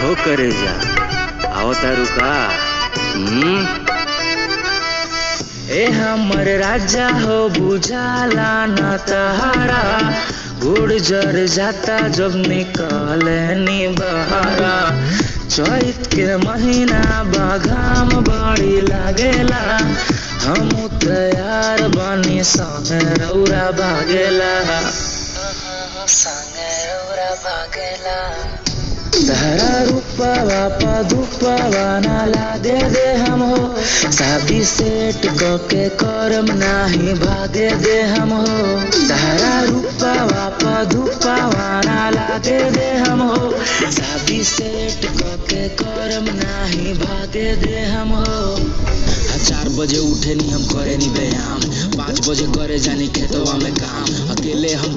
हो करे जा आवता रुका। ए हमर राजा हो बुझाला न तहारा, गुड़ जर जाता जब निकाले नी बहारा। चैत के महीना बाघाम बड़ी लागेला, हम तैयार बनी संगे रौरा भागेला, संगे रौरा भागेला। तहरा रूपवा पदुपवा ना लागे दे हम हो, शादी सेट के करम नाही भागे दे हम हो। तहरा रूपवा पदुपवा ना लागे दे हम हो, शादी सेट के करम नाही भागे दे हम हो। 4 बजे उठे नी हम करे नी व्यायाम, 5 बजे करे जानी खेतवा में काम, अकेले हम